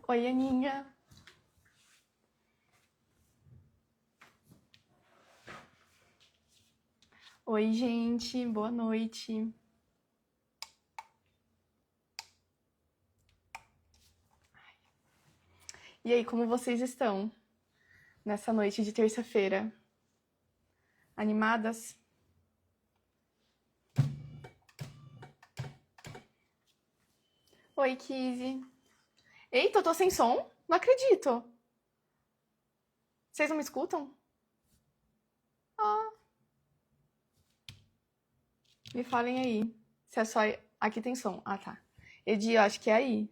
Oi, Aninha. Oi, gente. Boa noite. E aí, como vocês estão nessa noite de terça-feira? Animadas? Oi, Kizzy. Eita, eu tô sem som? Não acredito. Vocês não me escutam? Ah, me falem aí. Se é só. Aqui tem som. Ah, tá. Edi, eu acho que é aí.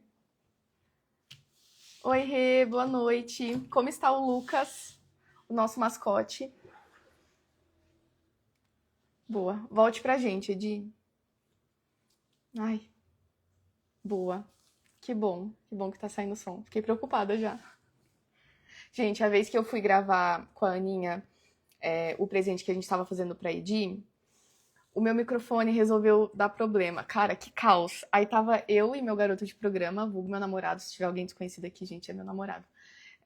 Oi, Rê, boa noite. Como está o Lucas, o nosso mascote? Boa. Volte pra gente, Edi. Ai, boa. Que bom que tá saindo som. Fiquei preocupada já. Gente, a vez que eu fui gravar com a Aninha o presente que a gente tava fazendo pra Edi, o meu microfone resolveu dar problema. Cara, que caos. Aí tava eu e meu garoto de programa, vulgo meu namorado, se tiver alguém desconhecido aqui, gente, é meu namorado.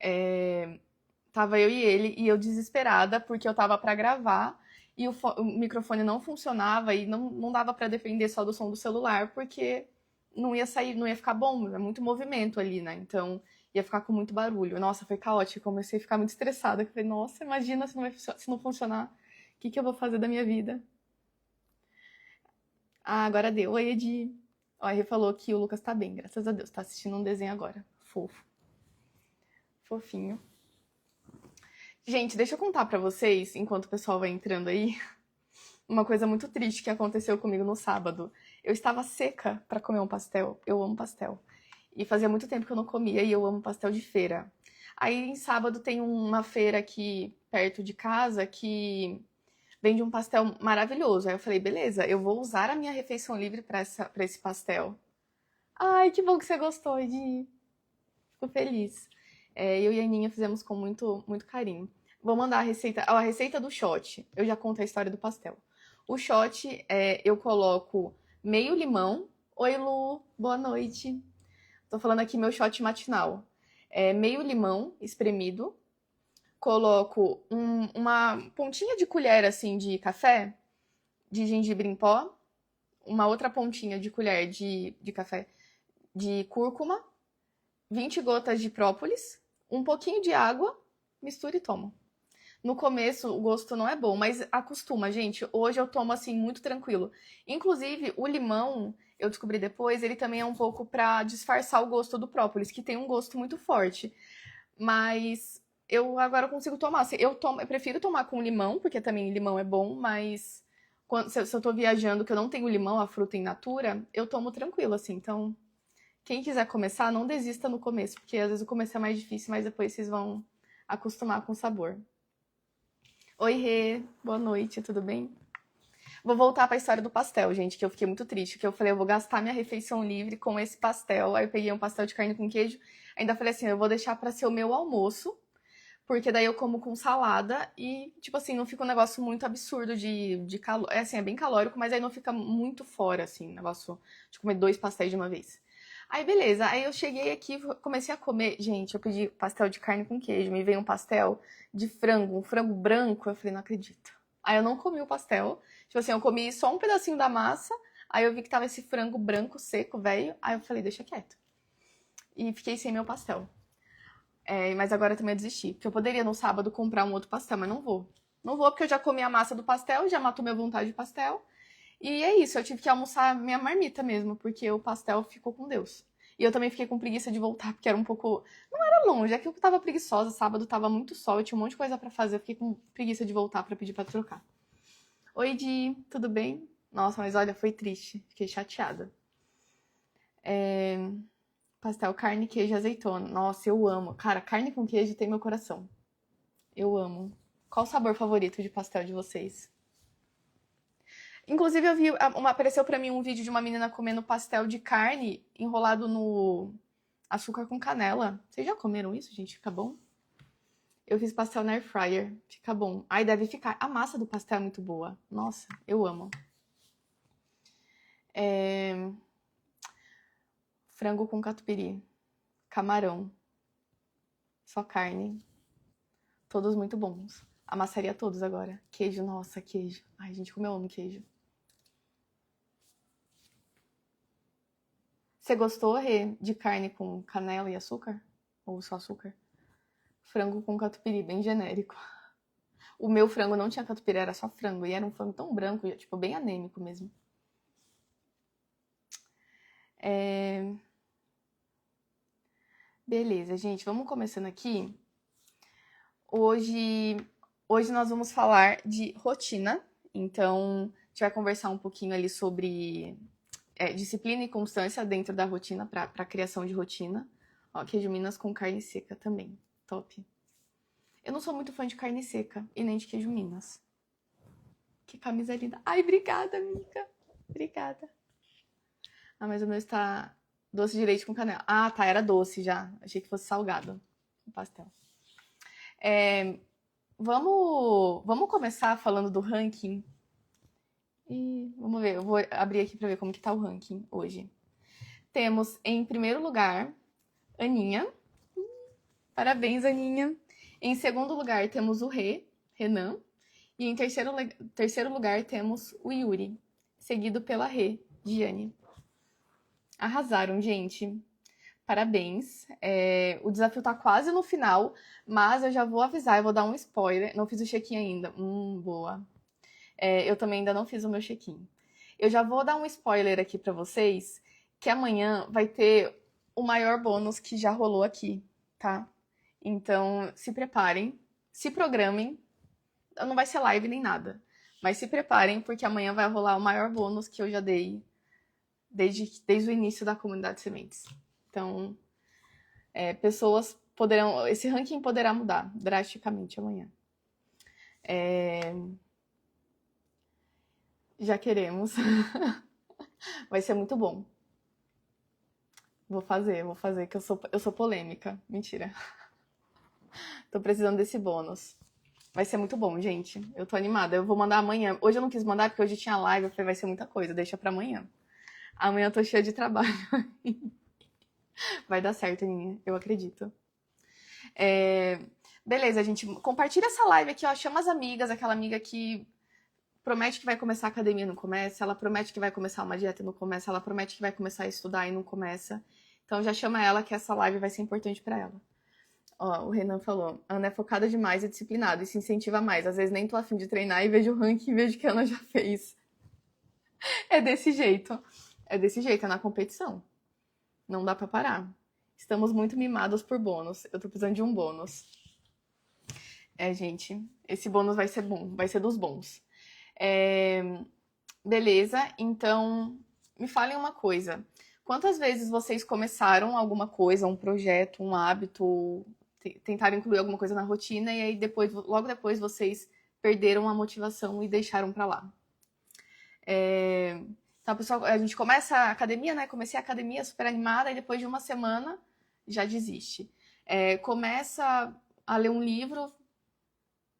É, Tava eu e ele, e eu desesperada, porque eu tava pra gravar, e o microfone não funcionava, e não dava pra depender só do som do celular, porque não ia sair, não ia ficar bom, é muito movimento ali, né? Então ia ficar com muito barulho. Nossa, foi caótico, comecei a ficar muito estressada. Eu falei, nossa, imagina se não funcionar, o que eu vou fazer da minha vida? Ah, agora deu. Oi, Edi. Ó, ele falou que o Lucas tá bem, graças a Deus, tá assistindo um desenho agora. Fofo, fofinho. Gente, deixa eu contar pra vocês, enquanto o pessoal vai entrando aí, uma coisa muito triste que aconteceu comigo no sábado. Eu estava seca pra comer um pastel. Eu amo pastel. E fazia muito tempo que eu não comia e eu amo pastel de feira. Aí em sábado tem uma feira aqui perto de casa que vende um pastel maravilhoso. Aí eu falei, beleza, eu vou usar a minha refeição livre pra esse pastel. Ai, que bom que você gostou, Edi. Fico feliz. Eu e a Aninha fizemos com muito carinho. Vou mandar a receita do shot. Eu já conto a história do pastel. O shot, eu coloco meio limão. Oi, Lu, boa noite. Tô falando aqui meu shot matinal. Meio limão espremido. Coloco uma pontinha de colher assim de café, de gengibre em pó. Uma outra pontinha de colher de café de cúrcuma. 20 gotas de própolis, um pouquinho de água, mistura e toma. No começo o gosto não é bom, mas acostuma, gente. Hoje eu tomo assim muito tranquilo. Inclusive, o limão, eu descobri depois, ele também é um pouco pra disfarçar o gosto do própolis, que tem um gosto muito forte. Mas eu agora consigo tomar. Eu prefiro tomar com limão, porque também limão é bom, mas se eu tô viajando que eu não tenho limão, a fruta in natura, eu tomo tranquilo, assim. Então, quem quiser começar, não desista no começo, porque às vezes o começo é mais difícil, mas depois vocês vão acostumar com o sabor. Oi, Rê, boa noite, tudo bem? Vou voltar para a história do pastel, gente, que eu fiquei muito triste, que eu falei, eu vou gastar minha refeição livre com esse pastel. Aí eu peguei um pastel de carne com queijo, ainda falei assim, eu vou deixar para ser o meu almoço, porque daí eu como com salada e, tipo assim, não fica um negócio muito absurdo de calor. É assim, é bem calórico, mas aí não fica muito fora, assim, negócio de comer 2 pastéis de uma vez. Aí, beleza. Aí eu cheguei aqui, comecei a comer. Gente, eu pedi pastel de carne com queijo. Me veio um pastel de frango, um frango branco. Eu falei, não acredito. Aí eu não comi o pastel. Tipo assim, eu comi só um pedacinho da massa. Aí eu vi que tava esse frango branco, seco, velho. Aí eu falei, deixa quieto. E fiquei sem meu pastel. Mas agora também eu desisti. Porque eu poderia no sábado comprar um outro pastel, mas não vou. Não vou porque eu já comi a massa do pastel, já matou minha vontade de pastel. E é isso, eu tive que almoçar minha marmita mesmo, porque o pastel ficou com Deus. E eu também fiquei com preguiça de voltar, porque era um pouco. Não era longe, é que eu tava preguiçosa, sábado tava muito sol, eu tinha um monte de coisa pra fazer, eu fiquei com preguiça de voltar pra pedir pra trocar. Oi, Di, tudo bem? Nossa, mas olha, foi triste, fiquei chateada. Pastel, carne, queijo, azeitona. Nossa, eu amo. Cara, carne com queijo tem meu coração. Eu amo. Qual o sabor favorito de pastel de vocês? Inclusive, eu vi, apareceu pra mim um vídeo de uma menina comendo pastel de carne enrolado no açúcar com canela. Vocês já comeram isso, gente? Fica bom? Eu fiz pastel na air fryer. Fica bom. Ai, deve ficar. A massa do pastel é muito boa. Nossa, eu amo. Frango com catupiry. camarão, só carne. Todos muito bons. Amassaria todos agora. Queijo, nossa, queijo. Ai, gente, como eu amo queijo. Você gostou, Rê, de carne com canela e açúcar? Ou só açúcar? Frango com catupiry, bem genérico. O meu frango não tinha catupiry, era só frango. E era um frango tão branco, tipo, bem anêmico mesmo. Beleza, gente, vamos começando aqui. Hoje nós vamos falar de rotina. Então, a gente vai conversar um pouquinho ali sobre disciplina e constância dentro da rotina, para a criação de rotina. Ó, queijo Minas com carne seca também. Top. Eu não sou muito fã de carne seca e nem de queijo Minas. Que camisa linda. Ai, obrigada, amiga. Obrigada. Ah, mas o meu está doce de leite com canela. Ah, tá, era doce já. Achei que fosse salgado. O pastel. Vamos começar falando do ranking. E vamos ver, eu vou abrir aqui pra ver como que tá o ranking hoje. Temos em primeiro lugar Aninha. Parabéns, Aninha. Em segundo lugar temos o Renan. E em terceiro lugar temos o Yuri, seguido pela Diane. Arrasaram, gente. Parabéns. O desafio tá quase no final, mas eu já vou avisar, eu vou dar um spoiler. Não fiz o check-in ainda. Boa. Eu também ainda não fiz o meu check-in. Eu já vou dar um spoiler aqui pra vocês, que amanhã vai ter o maior bônus que já rolou aqui, tá? Então, se preparem, se programem. Não vai ser live nem nada, mas se preparem, porque amanhã vai rolar o maior bônus que eu já dei desde o início da comunidade Sementes. Então, pessoas poderão... Esse ranking poderá mudar drasticamente amanhã. Já queremos. Vai ser muito bom. Vou fazer, que eu sou polêmica. Mentira. Tô precisando desse bônus. Vai ser muito bom, gente. Eu tô animada. Eu vou mandar amanhã. Hoje eu não quis mandar porque hoje tinha live. Eu falei, vai ser muita coisa. Deixa pra amanhã. Amanhã eu tô cheia de trabalho. Vai dar certo, Aninha. Eu acredito. Beleza, gente. Compartilha essa live aqui, ó. Chama as amigas. Aquela amiga que promete que vai começar a academia e não começa. Ela promete que vai começar uma dieta e não começa. Ela promete que vai começar a estudar e não começa. Então já chama ela que essa live vai ser importante pra ela. Ó, o Renan falou, a Ana é focada demais e disciplinada e se incentiva mais. Às vezes nem tô afim de treinar e vejo o ranking e vejo que a Ana já fez. É desse jeito. É desse jeito, é na competição. Não dá pra parar. Estamos muito mimados por bônus. Eu tô precisando de um bônus. Gente, esse bônus vai ser bom. Vai ser dos bons. Beleza, então me falem uma coisa. Quantas vezes vocês começaram alguma coisa, um projeto, um hábito, tentaram incluir alguma coisa na rotina e aí logo depois vocês perderam a motivação e deixaram pra lá? Então, pessoal, a gente começa a academia, né? Comecei a academia super animada e depois de uma semana já desiste. Começa a ler um livro,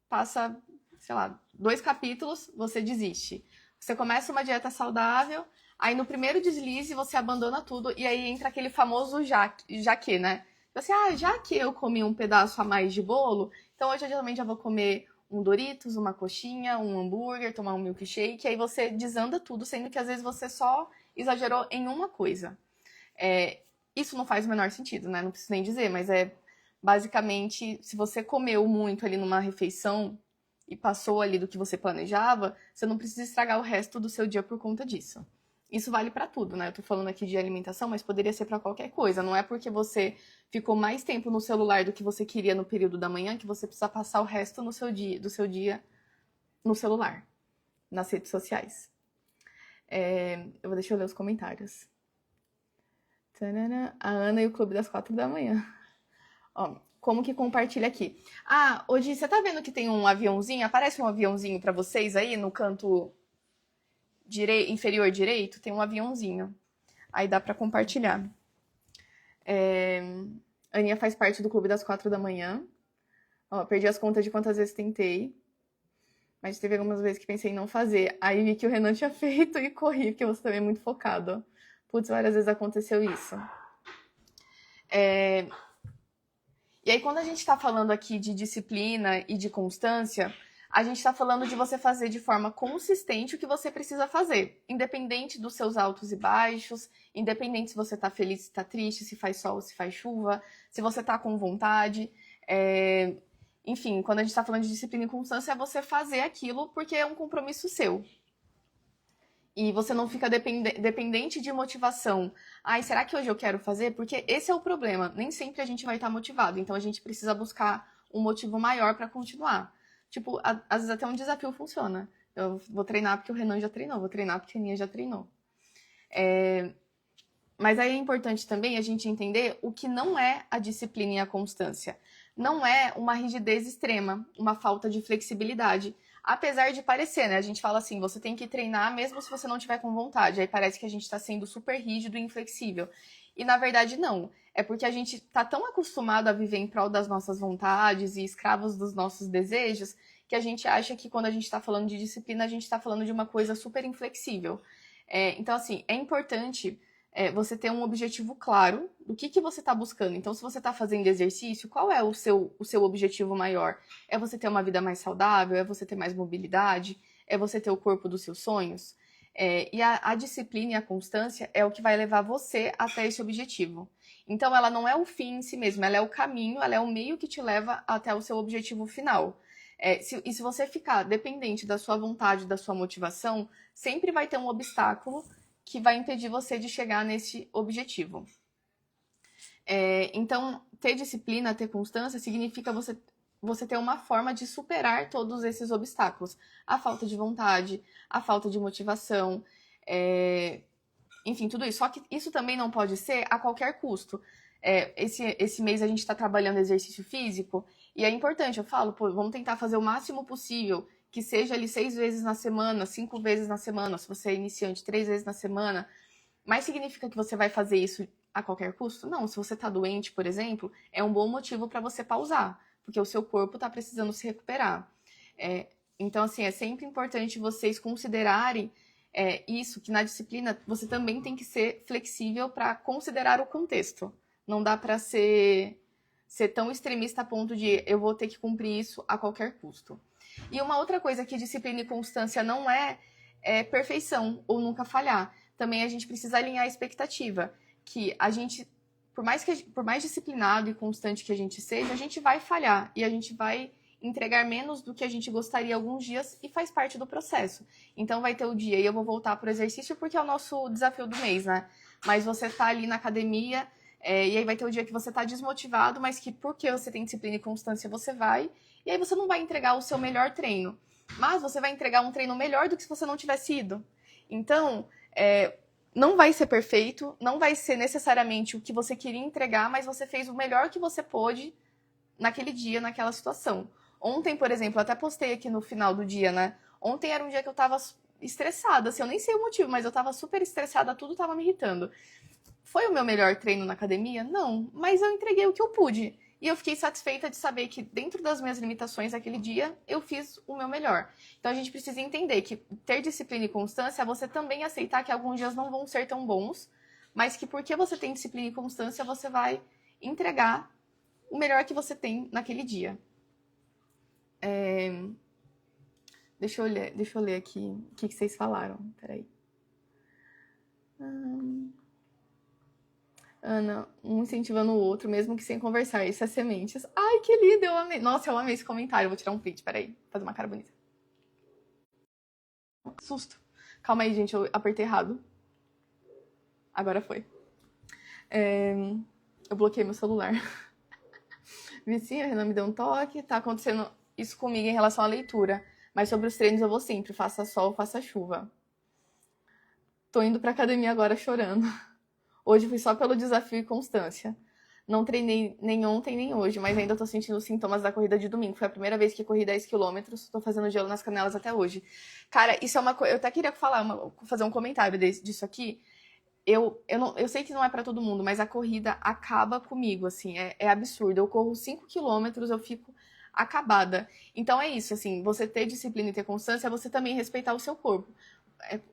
passa, sei lá, 2 capítulos, você desiste. Você começa uma dieta saudável, aí no primeiro deslize você abandona tudo e aí entra aquele famoso já que, né? Você, já que eu comi um pedaço a mais de bolo, então hoje eu geralmente já vou comer um Doritos, uma coxinha, um hambúrguer, tomar um milkshake, aí você desanda tudo, sendo que às vezes você só exagerou em uma coisa. Isso não faz o menor sentido, né? Não preciso nem dizer, mas basicamente, se você comeu muito ali numa refeição e passou ali do que você planejava, você não precisa estragar o resto do seu dia por conta disso. Isso vale pra tudo, né? Eu tô falando aqui de alimentação, mas poderia ser pra qualquer coisa. Não é porque você ficou mais tempo no celular do que você queria no período da manhã que você precisa passar o resto do seu dia no celular, nas redes sociais. Deixa eu ler os comentários. A Ana e o Clube das 4 da manhã. Ó, como que compartilha aqui? Hoje você tá vendo que tem um aviãozinho? Aparece um aviãozinho pra vocês aí no canto inferior direito? Tem um aviãozinho. Aí dá pra compartilhar. A Aninha faz parte do Clube das 4 da manhã. Ó, perdi as contas de quantas vezes tentei. Mas teve algumas vezes que pensei em não fazer. Aí vi que o Renan tinha feito e corri, porque você também é muito focado. Putz, várias vezes aconteceu isso. E aí, quando a gente está falando aqui de disciplina e de constância, a gente está falando de você fazer de forma consistente o que você precisa fazer, independente dos seus altos e baixos, independente se você está feliz, se está triste, se faz sol, se faz chuva, se você está com vontade. Enfim, quando a gente está falando de disciplina e constância, é você fazer aquilo porque é um compromisso seu. E você não fica dependente de motivação. Ai, será que hoje eu quero fazer? Porque esse é o problema. Nem sempre a gente vai estar motivado. Então a gente precisa buscar um motivo maior para continuar. Tipo, às vezes até um desafio funciona. Eu vou treinar porque o Renan já treinou, vou treinar porque a Aninha já treinou. Mas aí é importante também a gente entender o que não é a disciplina e a constância. Não é uma rigidez extrema, uma falta de flexibilidade. Apesar de parecer, né? A gente fala assim, você tem que treinar mesmo se você não tiver com vontade. Aí parece que a gente está sendo super rígido e inflexível. E na verdade não. É porque a gente está tão acostumado a viver em prol das nossas vontades e escravos dos nossos desejos que a gente acha que quando a gente está falando de disciplina, a gente está falando de uma coisa super inflexível. Então, assim, é importante você ter um objetivo claro do que você está buscando. Então, se você está fazendo exercício, qual é o seu objetivo maior? É você ter uma vida mais saudável? É você ter mais mobilidade? É você ter o corpo dos seus sonhos? E a disciplina e a constância é o que vai levar você até esse objetivo. Então, ela não é o fim em si mesma, ela é o caminho, ela é o meio que te leva até o seu objetivo final. E se você ficar dependente da sua vontade, da sua motivação, sempre vai ter um obstáculo que vai impedir você de chegar nesse objetivo. Então, ter disciplina, ter constância, significa você ter uma forma de superar todos esses obstáculos. A falta de vontade, a falta de motivação, enfim, tudo isso. Só que isso também não pode ser a qualquer custo. Esse mês a gente está trabalhando exercício físico e é importante, eu falo, pô, vamos tentar fazer o máximo possível, que seja ali 6 vezes na semana, 5 vezes na semana, se você é iniciante, 3 vezes na semana. Mas significa que você vai fazer isso a qualquer custo? Não, se você está doente, por exemplo, é um bom motivo para você pausar, porque o seu corpo está precisando se recuperar. Então, assim, é sempre importante vocês considerarem isso, que na disciplina você também tem que ser flexível para considerar o contexto. Não dá para ser tão extremista a ponto de eu vou ter que cumprir isso a qualquer custo. E uma outra coisa que disciplina e constância não é perfeição ou nunca falhar. Também a gente precisa alinhar a expectativa, que a gente, por mais disciplinado e constante que a gente seja, a gente vai falhar e a gente vai entregar menos do que a gente gostaria alguns dias e faz parte do processo. Então vai ter o dia e eu vou voltar pro exercício porque é o nosso desafio do mês, né? Mas você tá ali na academia e aí vai ter o dia que você tá desmotivado, mas que porque você tem disciplina e constância você vai, e aí você não vai entregar o seu melhor treino, mas você vai entregar um treino melhor do que se você não tivesse ido. Então, não vai ser perfeito, não vai ser necessariamente o que você queria entregar, mas você fez o melhor que você pôde naquele dia, naquela situação. Ontem, por exemplo, eu até postei aqui no final do dia, né? Ontem era um dia que eu tava estressada, assim, eu nem sei o motivo, mas eu tava super estressada, tudo tava me irritando. Foi o meu melhor treino na academia? Não, mas eu entreguei o que eu pude. E eu fiquei satisfeita de saber que, dentro das minhas limitações naquele dia, eu fiz o meu melhor. Então, a gente precisa entender que ter disciplina e constância é você também aceitar que alguns dias não vão ser tão bons, mas que porque você tem disciplina e constância, você vai entregar o melhor que você tem naquele dia. Deixa eu ler aqui o que vocês falaram. Peraí. Ana, um incentivando o outro, mesmo que sem conversar. Isso é sementes. Ai, que lindo, eu amei. Nossa, eu amei esse comentário. Eu vou tirar um print, peraí. Fazer uma cara bonita. Susto. Calma aí, gente, eu apertei errado. Agora foi. Eu bloqueei meu celular. Vicinho, a Renan me deu um toque. Tá acontecendo isso comigo em relação à leitura. Mas sobre os treinos eu vou sempre. Faça sol, faça chuva. Tô indo pra academia agora chorando. Hoje fui só pelo desafio e constância. Não treinei nem ontem nem hoje, mas ainda tô sentindo os sintomas da corrida de domingo. Foi a primeira vez que corri 10 quilômetros, tô fazendo gelo nas canelas até hoje. Cara, isso é uma coisa... Eu até queria fazer um comentário disso aqui. Eu sei que não é pra todo mundo, mas a corrida acaba comigo, assim, é absurdo. Eu corro 5 quilômetros, eu fico acabada. Então é isso, assim, você ter disciplina e ter constância é você também respeitar o seu corpo.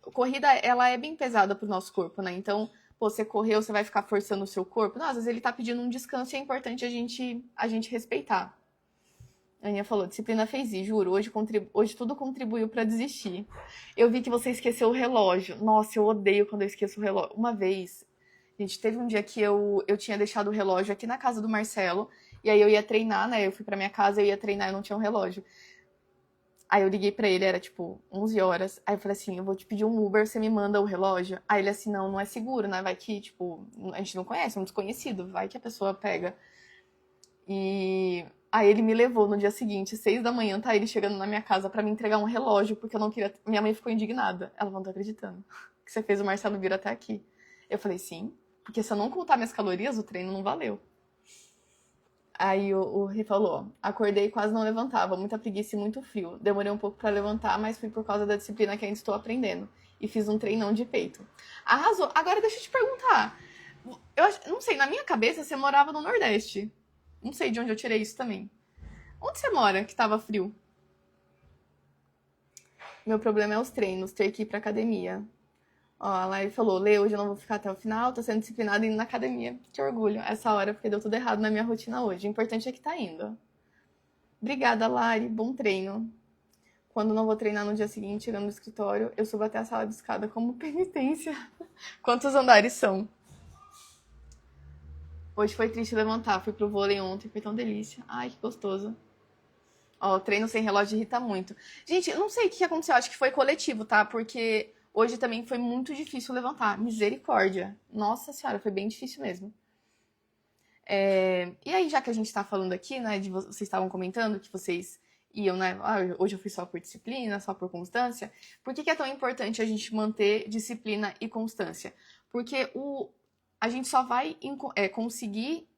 Corrida, ela é bem pesada pro nosso corpo, né? Então, pô, você correu, você vai ficar forçando o seu corpo. Não, às vezes ele tá pedindo um descanso e é importante a gente respeitar. A Aninha falou, disciplina fez isso, juro, hoje tudo contribuiu pra desistir. Eu vi que você esqueceu o relógio. Nossa, eu odeio quando eu esqueço o relógio. Uma vez, gente, teve um dia que eu tinha deixado o relógio aqui na casa do Marcelo, e aí eu ia treinar, né? Eu fui pra minha casa, eu ia treinar, eu não tinha um relógio. Aí eu liguei pra ele, era tipo 11 horas. Aí eu falei assim, eu vou te pedir um Uber, você me manda o relógio? Aí ele assim, não, não é seguro, né? Vai que, tipo, a gente não conhece, é um desconhecido, vai que a pessoa pega. E aí ele me levou no dia seguinte, 6 da manhã, tá ele chegando na minha casa pra me entregar um relógio, porque eu não queria. Minha mãe ficou indignada. Ela não tá acreditando que você fez o Marcelo vir até aqui. Eu falei, sim, porque se eu não contar minhas calorias, o treino não valeu. Aí o Rê falou, acordei e quase não levantava, muita preguiça e muito frio. Demorei um pouco pra levantar, mas foi por causa da disciplina que ainda estou aprendendo. E fiz um treinão de peito. Arrasou. Agora deixa eu te perguntar. Não sei, na minha cabeça você morava no Nordeste. Não sei de onde eu tirei isso também. Onde você mora que tava frio? Meu problema é os treinos, ter que ir pra academia. Ó, a Lai falou, Lê, hoje eu não vou ficar até o final, tô sendo disciplinada indo na academia. Que orgulho, essa hora, porque deu tudo errado na minha rotina hoje. O importante é que tá indo. Obrigada, Lari, bom treino. Quando não vou treinar no dia seguinte, chegando no escritório, eu subo até a sala de escada como penitência. Quantos andares são? Hoje foi triste levantar, fui pro vôlei ontem, foi tão delícia. Ai, que gostoso. Ó, treino sem relógio irrita muito. Gente, eu não sei o que aconteceu, acho que foi coletivo, tá? Porque hoje também foi muito difícil levantar. Misericórdia. Nossa senhora, foi bem difícil mesmo. E aí, já que a gente tá falando aqui, né, vocês estavam comentando que vocês iam, né? Ah, hoje eu fui só por disciplina, só por constância. Por que é tão importante a gente manter disciplina e constância? Porque a gente só vai conseguir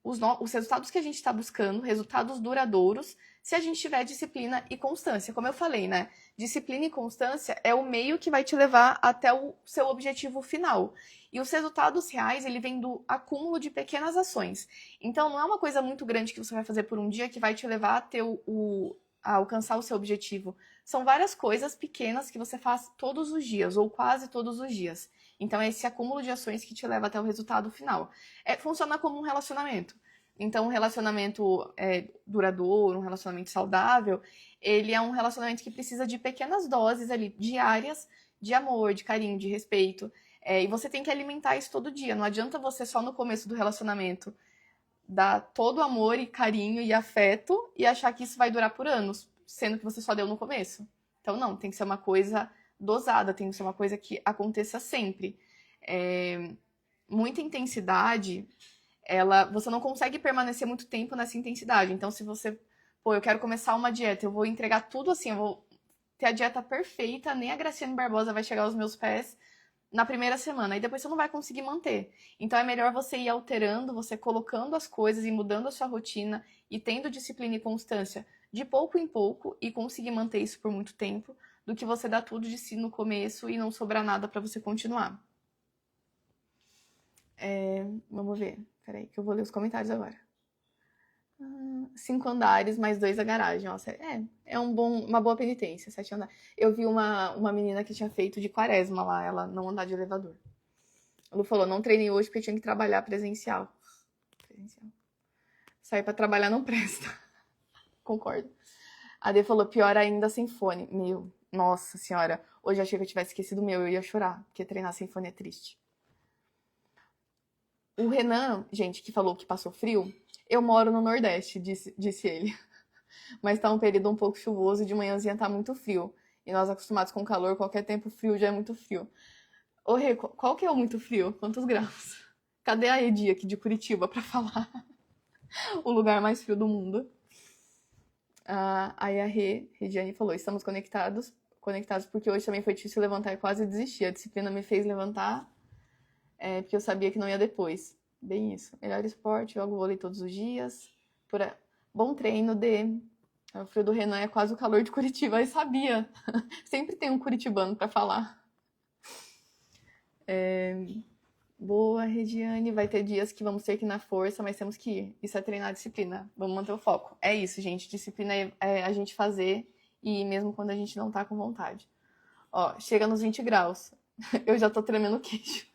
os resultados que a gente está buscando, resultados duradouros, se a gente tiver disciplina e constância. Como eu falei, né? Disciplina e constância é o meio que vai te levar até o seu objetivo final. E os resultados reais, ele vem do acúmulo de pequenas ações. Então, não é uma coisa muito grande que você vai fazer por um dia que vai te levar a ter a alcançar o seu objetivo. São várias coisas pequenas que você faz todos os dias, ou quase todos os dias. Então, é esse acúmulo de ações que te leva até o resultado final. Funciona como um relacionamento. Então, um relacionamento duradouro, um relacionamento saudável, ele é um relacionamento que precisa de pequenas doses ali, diárias, de amor, de carinho, de respeito. E você tem que alimentar isso todo dia. Não adianta você só no começo do relacionamento dar todo amor e carinho e afeto e achar que isso vai durar por anos, sendo que você só deu no começo. Então, não, tem que ser uma coisa dosada, tem que ser uma coisa que aconteça sempre. Muita intensidade, você não consegue permanecer muito tempo nessa intensidade. Então, se você, pô, eu quero começar uma dieta, eu vou entregar tudo assim, eu vou ter a dieta perfeita, nem a Graciane Barbosa vai chegar aos meus pés na primeira semana, e depois você não vai conseguir manter. Então é melhor você ir alterando, você colocando as coisas e mudando a sua rotina e tendo disciplina e constância de pouco em pouco e conseguir manter isso por muito tempo, do que você dar tudo de si no começo e não sobrar nada para você continuar. Vamos ver. Peraí, que eu vou ler os comentários agora. 5 andares, mais 2 a garagem. Nossa, uma boa penitência, 7 andares. Eu vi uma menina que tinha feito de quaresma lá, ela não andar de elevador. A Lu falou, não treinei hoje porque tinha que trabalhar presencial. Sair pra trabalhar não presta. Concordo. A Dê falou, pior ainda sem fone. Meu, nossa senhora. Hoje eu achei que eu tivesse esquecido o meu, eu ia chorar, porque treinar sem fone é triste. O Renan, gente, que falou que passou frio, eu moro no Nordeste, disse ele. Mas tá um período um pouco chuvoso e de manhãzinha tá muito frio. E nós acostumados com calor, qualquer tempo frio já é muito frio. Ô Rê, qual que é o muito frio? Quantos graus? Cadê a Edi aqui de Curitiba pra falar o lugar mais frio do mundo? Aí a Regiane falou, estamos conectados porque hoje também foi difícil levantar e quase desisti. A disciplina me fez levantar porque eu sabia que não ia depois. Bem isso. Melhor esporte, jogo vôlei todos os dias. Bom treino, O frio do Renan é quase o calor de Curitiba. Eu sabia. Sempre tem um curitibano pra falar. Boa, Regiane. Vai ter dias que vamos ter que ir na força, mas temos que ir. Isso é treinar a disciplina. Vamos manter o foco. É isso, gente. Disciplina é a gente fazer e ir mesmo quando a gente não tá com vontade. Ó, chega nos 20 graus. Eu já tô tremendo o queixo.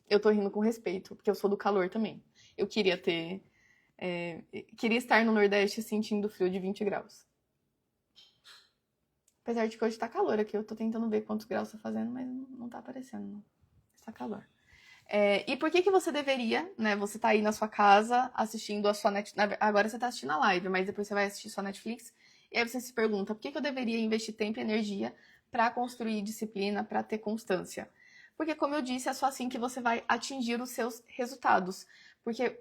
Eu tô rindo com respeito, porque eu sou do calor também. Eu queria ter. Queria estar no Nordeste sentindo frio de 20 graus. Apesar de que hoje tá calor aqui, eu tô tentando ver quantos graus tá fazendo, mas não tá aparecendo, não. Está calor. E por que você deveria, né? Você tá aí na sua casa assistindo a sua Netflix. Agora você tá assistindo a live, mas depois você vai assistir sua Netflix. E aí você se pergunta, por que eu deveria investir tempo e energia para construir disciplina, para ter constância? Porque, como eu disse, é só assim que você vai atingir os seus resultados. Porque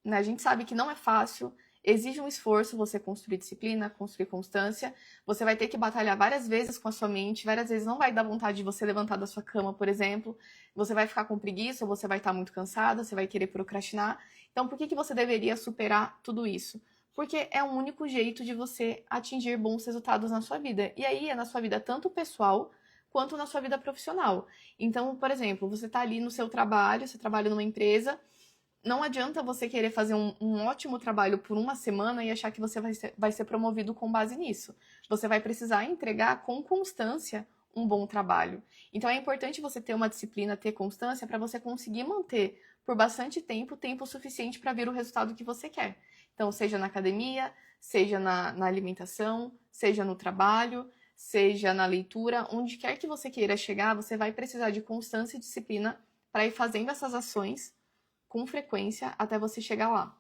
né, a gente sabe que não é fácil, exige um esforço você construir disciplina, construir constância. Você vai ter que batalhar várias vezes com a sua mente, várias vezes não vai dar vontade de você levantar da sua cama, por exemplo. Você vai ficar com preguiça, ou você vai estar muito cansada, você vai querer procrastinar. Então, por que você deveria superar tudo isso? Porque é o único jeito de você atingir bons resultados na sua vida. E aí é na sua vida tanto pessoal quanto na sua vida profissional. Então, por exemplo, você está ali no seu trabalho, você trabalha numa empresa, não adianta você querer fazer um ótimo trabalho por uma semana e achar que você vai ser promovido com base nisso. Você vai precisar entregar com constância um bom trabalho. Então é importante você ter uma disciplina, ter constância para você conseguir manter por bastante tempo, tempo suficiente para ver o resultado que você quer. Então, seja na academia, seja na alimentação, seja no trabalho, seja na leitura, onde quer que você queira chegar, você vai precisar de constância e disciplina para ir fazendo essas ações com frequência até você chegar lá.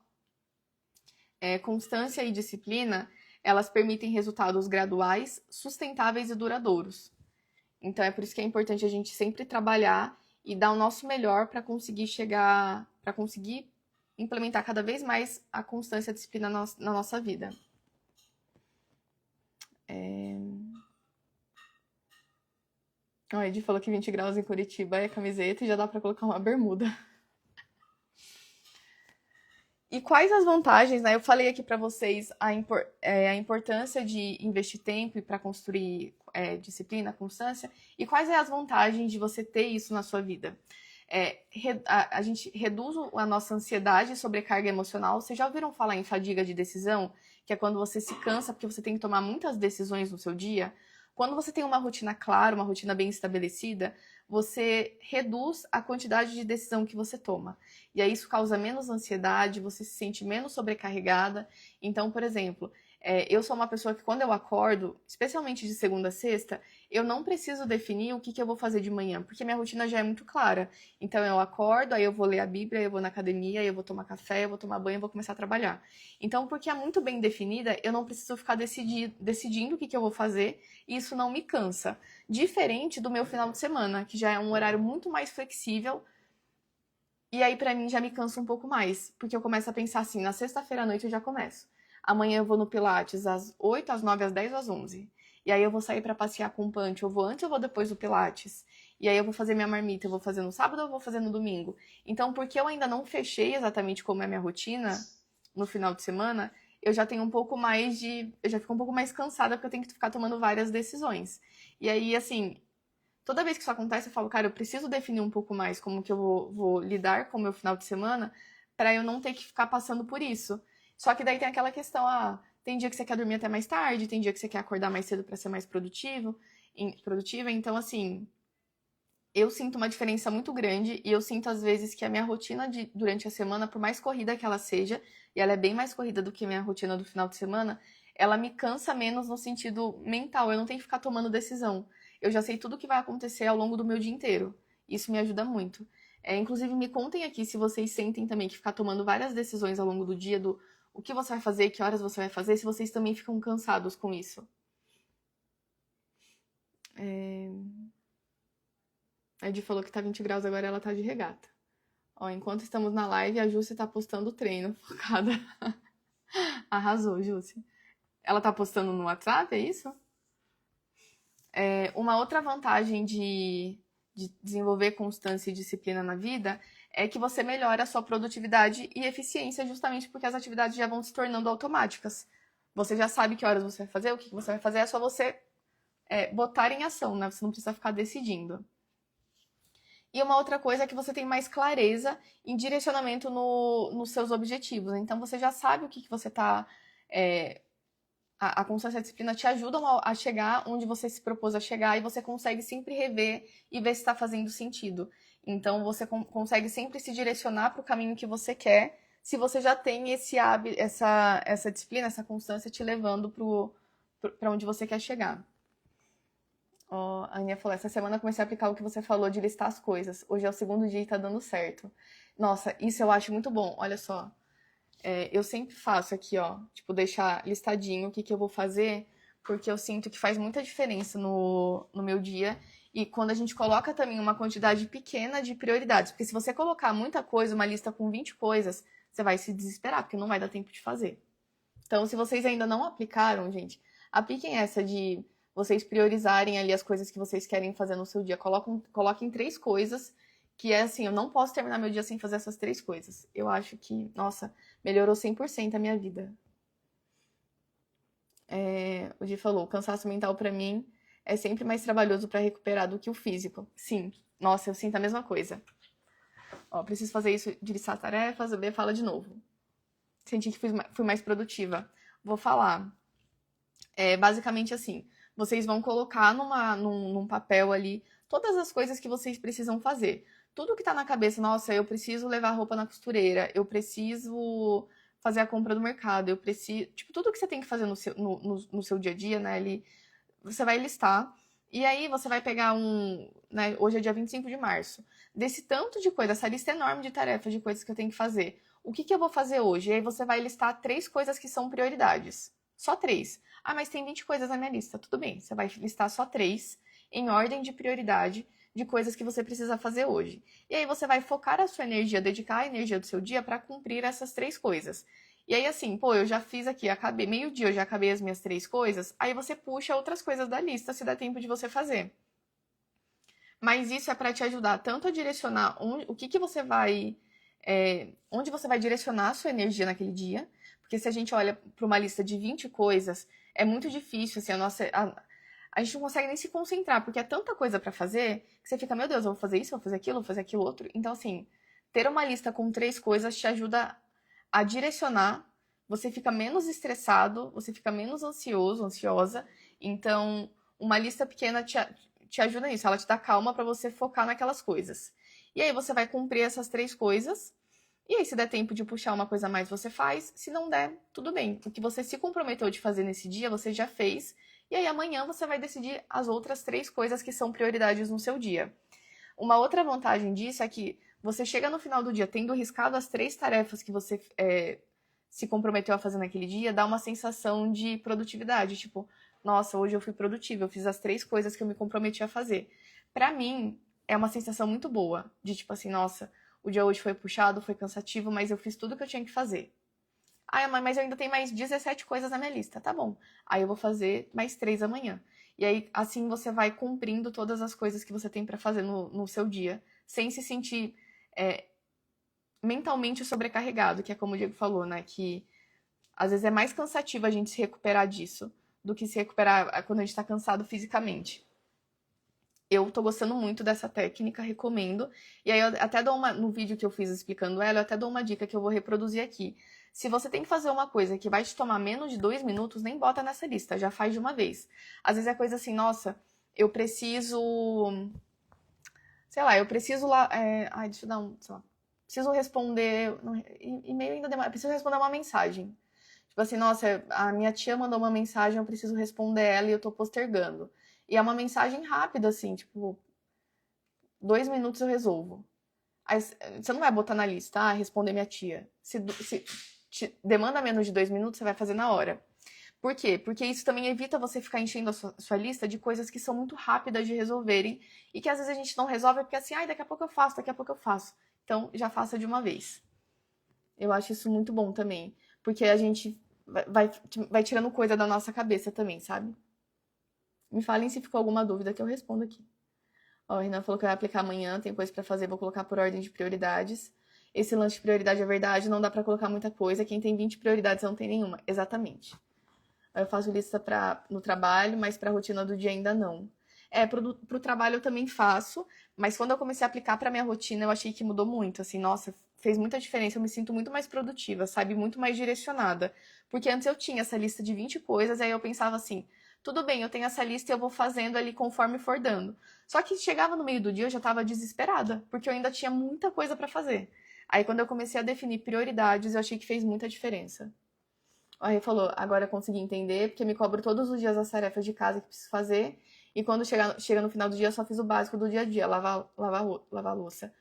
Constância e disciplina, elas permitem resultados graduais, sustentáveis e duradouros. Então é por isso que é importante a gente sempre trabalhar e dar o nosso melhor para conseguir chegar, para conseguir implementar cada vez mais a constância e a disciplina na nossa vida. O Ed falou que 20 graus em Curitiba é camiseta e já dá para colocar uma bermuda. E quais as vantagens, né? Eu falei aqui para vocês a importância de investir tempo para construir disciplina, constância. E quais as vantagens de você ter isso na sua vida? A gente reduz a nossa ansiedade e sobrecarga emocional. Vocês já ouviram falar em fadiga de decisão? Que é quando você se cansa porque você tem que tomar muitas decisões no seu dia. Quando você tem uma rotina clara, uma rotina bem estabelecida, você reduz a quantidade de decisão que você toma. E aí isso causa menos ansiedade, você se sente menos sobrecarregada. Então, por exemplo, eu sou uma pessoa que quando eu acordo, especialmente de segunda a sexta, eu não preciso definir o que eu vou fazer de manhã, porque minha rotina já é muito clara. Então eu acordo, aí eu vou ler a Bíblia, eu vou na academia, eu vou tomar café, eu vou tomar banho, eu vou começar a trabalhar. Então, porque é muito bem definida, eu não preciso ficar decidindo o que eu vou fazer, e isso não me cansa. Diferente do meu final de semana, que já é um horário muito mais flexível, e aí pra mim já me cansa um pouco mais, porque eu começo a pensar assim, na sexta-feira à noite eu já começo. Amanhã eu vou no Pilates às 8, às 9, às 10 ou às 11. E aí eu vou sair pra passear com o Punch, eu vou antes ou vou depois do Pilates. E aí eu vou fazer minha marmita, eu vou fazer no sábado ou eu vou fazer no domingo. Então, porque eu ainda não fechei exatamente como é a minha rotina no final de semana, eu já tenho um pouco mais de. Eu já fico um pouco mais cansada porque eu tenho que ficar tomando várias decisões. E aí, assim, toda vez que isso acontece, eu falo, cara, eu preciso definir um pouco mais como que eu vou lidar com o meu final de semana para eu não ter que ficar passando por isso. Só que daí tem aquela questão, tem dia que você quer dormir até mais tarde, tem dia que você quer acordar mais cedo para ser mais produtiva, então assim, eu sinto uma diferença muito grande e eu sinto às vezes que a minha rotina durante a semana, por mais corrida que ela seja, e ela é bem mais corrida do que a minha rotina do final de semana, ela me cansa menos no sentido mental, eu não tenho que ficar tomando decisão. Eu já sei tudo o que vai acontecer ao longo do meu dia inteiro. Isso me ajuda muito. Inclusive, me contem aqui se vocês sentem também que ficar tomando várias decisões ao longo do dia, do o que você vai fazer, que horas você vai fazer, se vocês também ficam cansados com isso. A Edi falou que tá 20 graus agora, ela tá de regata. Ó, enquanto estamos na live, a Júcia tá postando o treino focada. Arrasou, Júcia. Ela tá postando no WhatsApp, é isso? Uma outra vantagem de desenvolver constância e disciplina na vida é que você melhora a sua produtividade e eficiência justamente porque as atividades já vão se tornando automáticas. Você já sabe que horas você vai fazer, o que você vai fazer, é só você botar em ação, né? Você não precisa ficar decidindo. E uma outra coisa é que você tem mais clareza em direcionamento nos seus objetivos. Então você já sabe o que você está. A constância e a disciplina te ajudam a chegar onde você se propôs a chegar e você consegue sempre rever e ver se está fazendo sentido. Então, você consegue sempre se direcionar para o caminho que você quer, se você já tem esse hábito, essa disciplina, essa constância te levando para onde você quer chegar. Ó, a Aninha falou, essa semana eu comecei a aplicar o que você falou de listar as coisas. Hoje é o segundo dia e tá dando certo. Nossa, isso eu acho muito bom. Olha só, eu sempre faço aqui, ó, tipo, deixar listadinho o que eu vou fazer, porque eu sinto que faz muita diferença no meu dia. E quando a gente coloca também uma quantidade pequena de prioridades, porque se você colocar muita coisa, uma lista com 20 coisas, você vai se desesperar, porque não vai dar tempo de fazer. Então, se vocês ainda não aplicaram, gente, apliquem essa de vocês priorizarem ali as coisas que vocês querem fazer no seu dia. Coloquem 3 coisas que é assim, eu não posso terminar meu dia sem fazer essas 3 coisas. Eu acho que, nossa, melhorou 100% a minha vida. O Di falou, o cansaço mental pra mim é sempre mais trabalhoso pra recuperar do que o físico. Sim, nossa, eu sinto a mesma coisa. Ó, preciso fazer isso de listar tarefas, a B fala de novo. Senti que fui mais produtiva. Vou falar. Basicamente assim, vocês vão colocar num papel ali todas as coisas que vocês precisam fazer. Tudo que tá na cabeça, nossa, eu preciso levar roupa na costureira, eu preciso fazer a compra do mercado, eu preciso. Tipo, tudo que você tem que fazer no seu dia a dia, né? Ali, você vai listar. E aí você vai pegar né, hoje é dia 25 de março. Desse tanto de coisa, essa lista enorme de tarefas, de coisas que eu tenho que fazer. O que eu vou fazer hoje? E aí você vai listar 3 coisas que são prioridades. Só 3. Ah, mas tem 20 coisas na minha lista. Tudo bem, você vai listar só 3 em ordem de prioridade de coisas que você precisa fazer hoje. E aí você vai focar a sua energia, dedicar a energia do seu dia para cumprir essas 3 coisas. E aí assim, pô, eu já fiz aqui, acabei meio-dia, eu já acabei as minhas 3 coisas, aí você puxa outras coisas da lista se dá tempo de você fazer. Mas isso é para te ajudar tanto a direcionar onde você vai direcionar a sua energia naquele dia, porque se a gente olha para uma lista de 20 coisas, é muito difícil, assim, a gente não consegue nem se concentrar, porque é tanta coisa para fazer, que você fica, meu Deus, eu vou fazer isso, eu vou fazer aquilo outro. Então, assim, ter uma lista com 3 coisas te ajuda a direcionar, você fica menos estressado, você fica menos ansioso, ansiosa. Então, uma lista pequena te ajuda nisso, ela te dá calma para você focar naquelas coisas. E aí você vai cumprir essas 3 coisas. E aí, se der tempo de puxar uma coisa a mais, você faz. Se não der, tudo bem. O que você se comprometeu de fazer nesse dia, você já fez. E aí, amanhã, você vai decidir as outras 3 coisas que são prioridades no seu dia. Uma outra vantagem disso é que você chega no final do dia tendo riscado as 3 tarefas que você se comprometeu a fazer naquele dia, dá uma sensação de produtividade. Tipo, nossa, hoje eu fui produtiva, eu fiz as 3 coisas que eu me comprometi a fazer. Pra mim, é uma sensação muito boa. De tipo assim, nossa, o dia hoje foi puxado, foi cansativo, mas eu fiz tudo que eu tinha que fazer. Ah, mãe, mas eu ainda tenho mais 17 coisas na minha lista. Tá bom. Aí eu vou fazer mais 3 amanhã. E aí, assim, você vai cumprindo todas as coisas que você tem pra fazer no seu dia, sem se sentir mentalmente sobrecarregado, que é como o Diego falou, né? Que às vezes é mais cansativo a gente se recuperar disso do que se recuperar quando a gente tá cansado fisicamente. Eu tô gostando muito dessa técnica, recomendo. E aí eu até dou no vídeo que eu fiz explicando ela, eu até dou uma dica que eu vou reproduzir aqui. Se você tem que fazer uma coisa que vai te tomar menos de 2 minutos, nem bota nessa lista, já faz de uma vez. Às vezes é coisa assim, nossa, eu preciso. Sei lá, eu preciso lá. Ai, deixa eu dar um. Sei lá, preciso responder. E-mail ainda demora. Preciso responder uma mensagem. Tipo assim, nossa, a minha tia mandou uma mensagem, eu preciso responder ela e eu tô postergando. E é uma mensagem rápida, assim, tipo, 2 minutos eu resolvo. Aí, você não vai botar na lista, responder minha tia. Se te demanda menos de 2 minutos, você vai fazer na hora. Por quê? Porque isso também evita você ficar enchendo a sua lista de coisas que são muito rápidas de resolverem e que às vezes a gente não resolve porque assim, daqui a pouco eu faço, daqui a pouco eu faço. Então, já faça de uma vez. Eu acho isso muito bom também, porque a gente vai tirando coisa da nossa cabeça também, sabe? Me falem se ficou alguma dúvida que eu respondo aqui. Ó, o Renan falou que vai aplicar amanhã, tem coisa pra fazer, vou colocar por ordem de prioridades. Esse lance de prioridade é verdade, não dá pra colocar muita coisa. Quem tem 20 prioridades não tem nenhuma. Exatamente. Eu faço lista no trabalho, mas pra rotina do dia ainda não. Pro trabalho eu também faço, mas quando eu comecei a aplicar pra minha rotina, eu achei que mudou muito. Assim, nossa, fez muita diferença. Eu me sinto muito mais produtiva, sabe? Muito mais direcionada. Porque antes eu tinha essa lista de 20 coisas, aí eu pensava assim, tudo bem, eu tenho essa lista e eu vou fazendo ali conforme for dando. Só que chegava no meio do dia, eu já tava desesperada, porque eu ainda tinha muita coisa pra fazer. Aí quando eu comecei a definir prioridades, eu achei que fez muita diferença. O Rê falou, agora eu consegui entender, porque me cobro todos os dias as tarefas de casa que preciso fazer, e quando chega no final do dia, eu só fiz o básico do dia a dia, lavar a louça.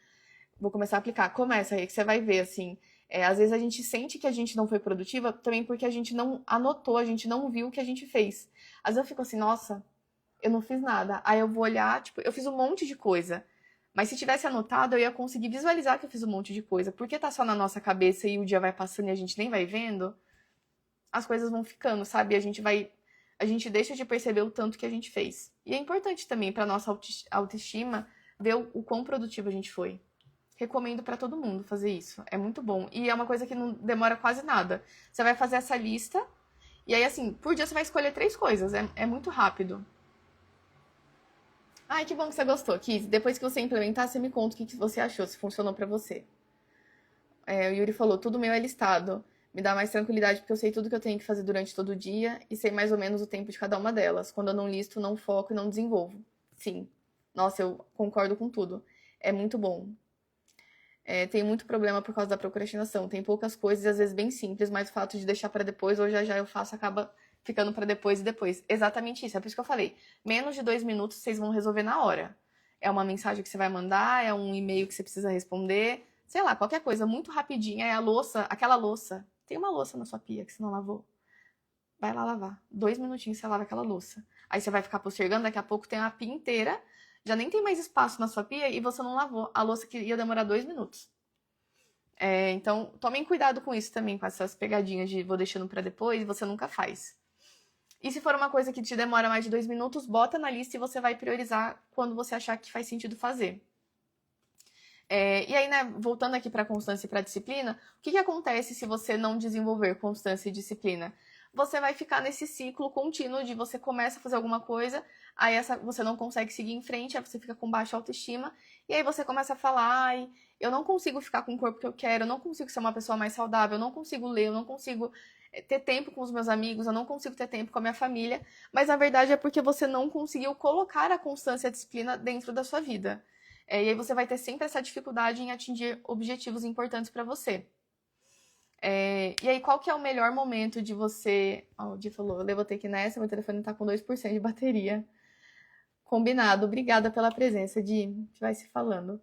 Vou começar a aplicar. Começa aí, que você vai ver, assim. Às vezes a gente sente que a gente não foi produtiva também porque a gente não anotou, a gente não viu o que a gente fez. Às vezes eu fico assim, nossa, eu não fiz nada. Aí eu vou olhar, tipo, eu fiz um monte de coisa. Mas se tivesse anotado, eu ia conseguir visualizar que eu fiz um monte de coisa. Porque tá só na nossa cabeça e o dia vai passando e a gente nem vai vendo, as coisas vão ficando, sabe? A gente deixa de perceber o tanto que a gente fez. E é importante também para nossa autoestima ver o quão produtivo a gente foi. Recomendo para todo mundo fazer isso. É muito bom. E é uma coisa que não demora quase nada. Você vai fazer essa lista e aí, assim, por dia você vai escolher 3 coisas. É muito rápido. Ai, que bom que você gostou, Kiz. Depois que você implementar, você me conta o que você achou, se funcionou para você. O Yuri falou, tudo meu é listado. Me dá mais tranquilidade porque eu sei tudo que eu tenho que fazer durante todo o dia e sei mais ou menos o tempo de cada uma delas. Quando eu não listo, não foco e não desenvolvo. Sim. Nossa, eu concordo com tudo. É muito bom. Tem muito problema por causa da procrastinação. Tem poucas coisas, às vezes bem simples, mas o fato de deixar para depois ou já já eu faço acaba ficando para depois e depois. Exatamente isso. É por isso que eu falei. Menos de 2 minutos vocês vão resolver na hora. É uma mensagem que você vai mandar, é um e-mail que você precisa responder, sei lá, qualquer coisa muito rapidinha. É a louça, aquela louça. Tem uma louça na sua pia que você não lavou. Vai lá lavar. 2 minutinhos você lava aquela louça. Aí você vai ficar postergando, daqui a pouco tem uma pia inteira, já nem tem mais espaço na sua pia e você não lavou a louça que ia demorar 2 minutos. Então, tomem cuidado com isso também, com essas pegadinhas de vou deixando pra depois e você nunca faz. E se for uma coisa que te demora mais de 2 minutos, bota na lista e você vai priorizar quando você achar que faz sentido fazer. E aí, né, voltando aqui para constância e para disciplina, o que acontece se você não desenvolver constância e disciplina? Você vai ficar nesse ciclo contínuo de você começa a fazer alguma coisa, aí você não consegue seguir em frente, aí você fica com baixa autoestima, e aí você começa a falar, ai, eu não consigo ficar com o corpo que eu quero, eu não consigo ser uma pessoa mais saudável, eu não consigo ler, eu não consigo ter tempo com os meus amigos, eu não consigo ter tempo com a minha família, mas na verdade é porque você não conseguiu colocar a constância e a disciplina dentro da sua vida. E aí você vai ter sempre essa dificuldade em atingir objetivos importantes para você. E aí, qual que é o melhor momento de você... O Di falou, eu vou ter que ir nessa, meu telefone tá com 2% de bateria. Combinado, obrigada pela presença, Di. A gente vai se falando.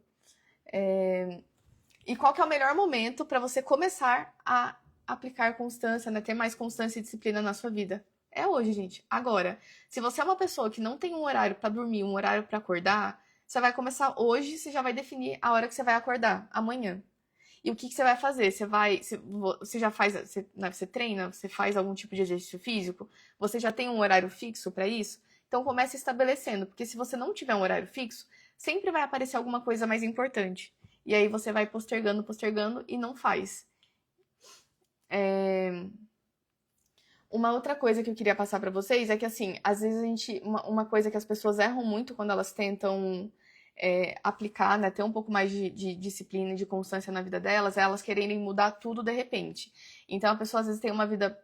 E qual que é o melhor momento para você começar a aplicar constância, né? Ter mais constância e disciplina na sua vida? É hoje, gente. Agora, se você é uma pessoa que não tem um horário para dormir, um horário para acordar, você vai começar hoje, você já vai definir a hora que você vai acordar, amanhã. E o que você vai fazer? Você já faz, você treina, você faz algum tipo de exercício físico? Você já tem um horário fixo para isso? Então comece estabelecendo, porque se você não tiver um horário fixo, sempre vai aparecer alguma coisa mais importante. E aí você vai postergando, postergando e não faz. Uma outra coisa que eu queria passar para vocês é que, assim, às vezes uma coisa que as pessoas erram muito quando elas tentam aplicar, né, ter um pouco mais de disciplina e de constância na vida delas, é elas quererem mudar tudo de repente. Então a pessoa às vezes tem uma vida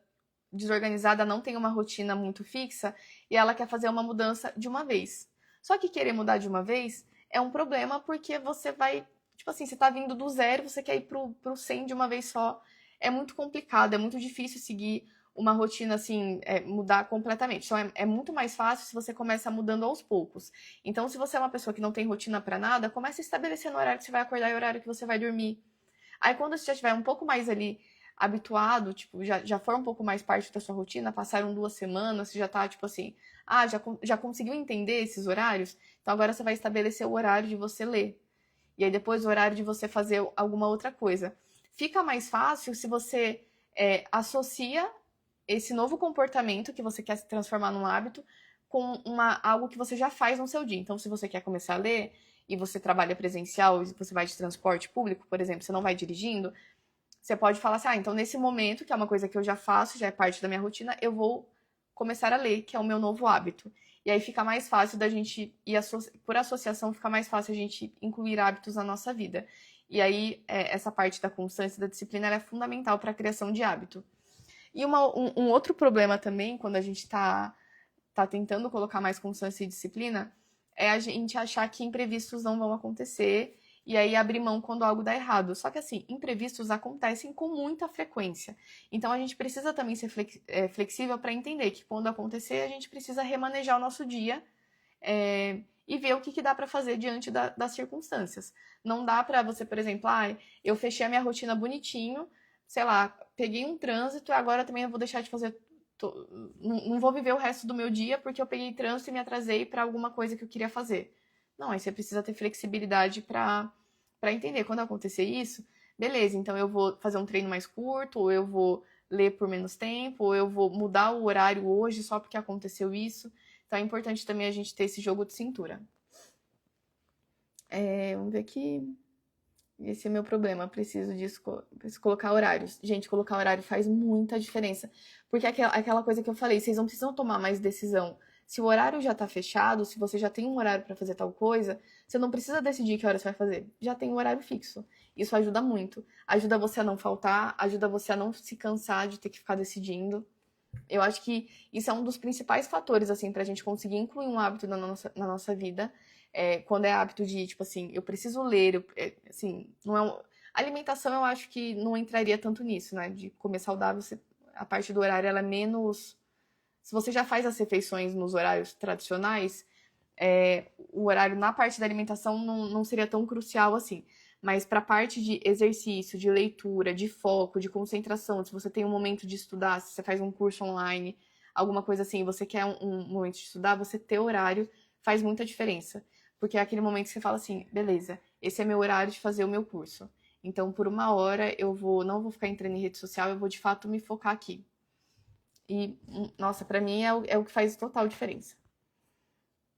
desorganizada, não tem uma rotina muito fixa e ela quer fazer uma mudança de uma vez. Só que querer mudar de uma vez é um problema porque você vai, tipo assim, você tá vindo do zero, você quer ir pro 100 de uma vez só. É muito complicado, é muito difícil seguir uma rotina assim, mudar completamente. Então é muito mais fácil se você começa mudando aos poucos. Então, se você é uma pessoa que não tem rotina para nada, comece estabelecendo o horário que você vai acordar e o horário que você vai dormir. Aí, quando você já estiver um pouco mais ali habituado, tipo, já for um pouco mais parte da sua rotina, passaram 2 semanas, você já tá, tipo assim, já conseguiu entender esses horários? Então, agora você vai estabelecer o horário de você ler. E aí, depois, o horário de você fazer alguma outra coisa. Fica mais fácil se você associa esse novo comportamento que você quer se transformar num hábito com algo que você já faz no seu dia. Então, se você quer começar a ler e você trabalha presencial, e você vai de transporte público, por exemplo, você não vai dirigindo, você pode falar assim, então nesse momento, que é uma coisa que eu já faço, já é parte da minha rotina, eu vou começar a ler, que é o meu novo hábito. E aí fica mais fácil da gente, por associação, fica mais fácil a gente incluir hábitos na nossa vida. E aí, essa parte da constância e da disciplina é fundamental para a criação de hábito. E um outro problema também, quando a gente tá tá tentando colocar mais constância e disciplina, é a gente achar que imprevistos não vão acontecer e aí abrir mão quando algo dá errado. Só que assim, imprevistos acontecem com muita frequência. Então a gente precisa também ser flexível para entender que quando acontecer, a gente precisa remanejar o nosso dia e ver o que dá para fazer diante das circunstâncias. Não dá para você, por exemplo, eu fechei a minha rotina bonitinho, sei lá, peguei um trânsito e agora também eu vou deixar de fazer. Não vou viver o resto do meu dia porque eu peguei trânsito e me atrasei para alguma coisa que eu queria fazer. Não, aí você precisa ter flexibilidade para entender. Quando acontecer isso, beleza, então eu vou fazer um treino mais curto, ou eu vou ler por menos tempo, ou eu vou mudar o horário hoje só porque aconteceu isso. Então é importante também a gente ter esse jogo de cintura. Vamos ver aqui. Esse é o meu problema, preciso disso, preciso colocar horários. Gente, colocar horário faz muita diferença. Porque aquela coisa que eu falei, vocês não precisam tomar mais decisão. Se o horário já tá fechado, se você já tem um horário para fazer tal coisa, você não precisa decidir que hora você vai fazer. Já tem um horário fixo. Isso ajuda muito. Ajuda você a não faltar, ajuda você a não se cansar de ter que ficar decidindo. Eu acho que isso é um dos principais fatores, assim, pra gente conseguir incluir um hábito na nossa vida. Quando é hábito de, tipo assim, eu preciso ler, assim, não é alimentação eu acho que não entraria tanto nisso, né? De comer saudável, a parte do horário, ela é menos... Se você já faz as refeições nos horários tradicionais, o horário na parte da alimentação não seria tão crucial assim. Mas para a parte de exercício, de leitura, de foco, de concentração, se você tem um momento de estudar, se você faz um curso online, alguma coisa assim, você quer um momento de estudar, você ter horário faz muita diferença. Porque é aquele momento que você fala assim, beleza, esse é meu horário de fazer o meu curso. Então, por 1 hora, não vou ficar entrando em rede social, eu vou de fato me focar aqui. E, nossa, pra mim é o que faz total diferença.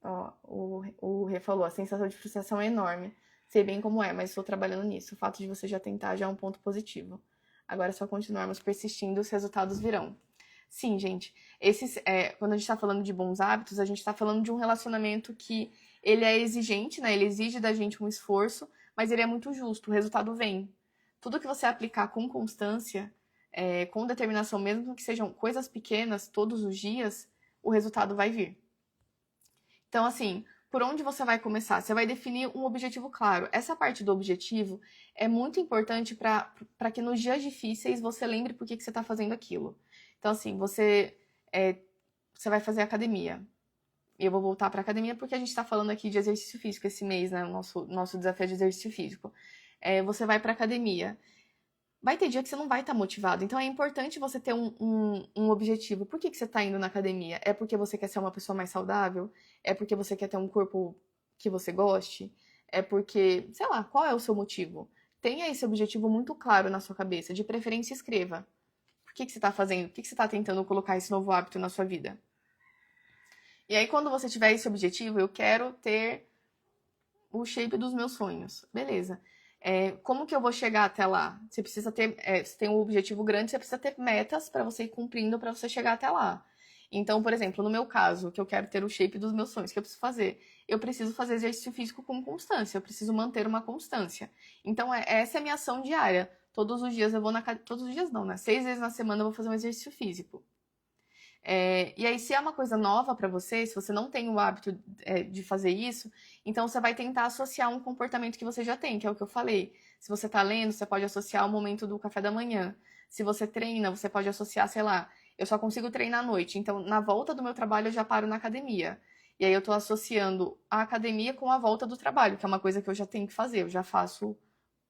Ó, o Rê falou, a sensação de frustração é enorme. Sei bem como é, mas estou trabalhando nisso. O fato de você já tentar já é um ponto positivo. Agora é só continuarmos persistindo, os resultados virão. Sim, gente. Quando a gente está falando de bons hábitos, a gente está falando de um relacionamento que ele é exigente, né? Ele exige da gente um esforço, mas ele é muito justo. O resultado vem. Tudo que você aplicar com constância, com determinação, mesmo que sejam coisas pequenas, todos os dias, o resultado vai vir. Então, assim, por onde você vai começar? Você vai definir um objetivo claro. Essa parte do objetivo é muito importante para que nos dias difíceis você lembre por que você está fazendo aquilo. Então, assim, você vai fazer academia. Eu vou voltar para academia porque a gente está falando aqui de exercício físico esse mês, né? O nosso desafio de exercício físico. Você vai para academia. Vai ter dia que você não vai estar motivado. Então é importante você ter um objetivo. Por que você está indo na academia? É porque você quer ser uma pessoa mais saudável? É porque você quer ter um corpo que você goste? É porque, sei lá, qual é o seu motivo? Tenha esse objetivo muito claro na sua cabeça. De preferência, escreva. Por que você está fazendo? Por que você está tentando colocar esse novo hábito na sua vida? E aí, quando você tiver esse objetivo, eu quero ter o shape dos meus sonhos. Beleza. Como que eu vou chegar até lá? Você precisa ter, você tem um objetivo grande, você precisa ter metas para você ir cumprindo para você chegar até lá. Então, por exemplo, no meu caso, que eu quero ter o shape dos meus sonhos, o que eu preciso fazer? Eu preciso fazer exercício físico com constância, eu preciso manter uma constância. Então, essa é a minha ação diária. Todos os dias eu vou todos os dias não, né? 6 vezes na semana eu vou fazer um exercício físico. E aí, se é uma coisa nova para você, se você não tem o hábito de fazer isso, então você vai tentar associar um comportamento que você já tem, que é o que eu falei. Se você tá lendo, você pode associar o momento do café da manhã. Se você treina, você pode associar, sei lá, eu só consigo treinar à noite, então na volta do meu trabalho eu já paro na academia. E aí eu tô associando a academia com a volta do trabalho, que é uma coisa que eu já tenho que fazer, eu já faço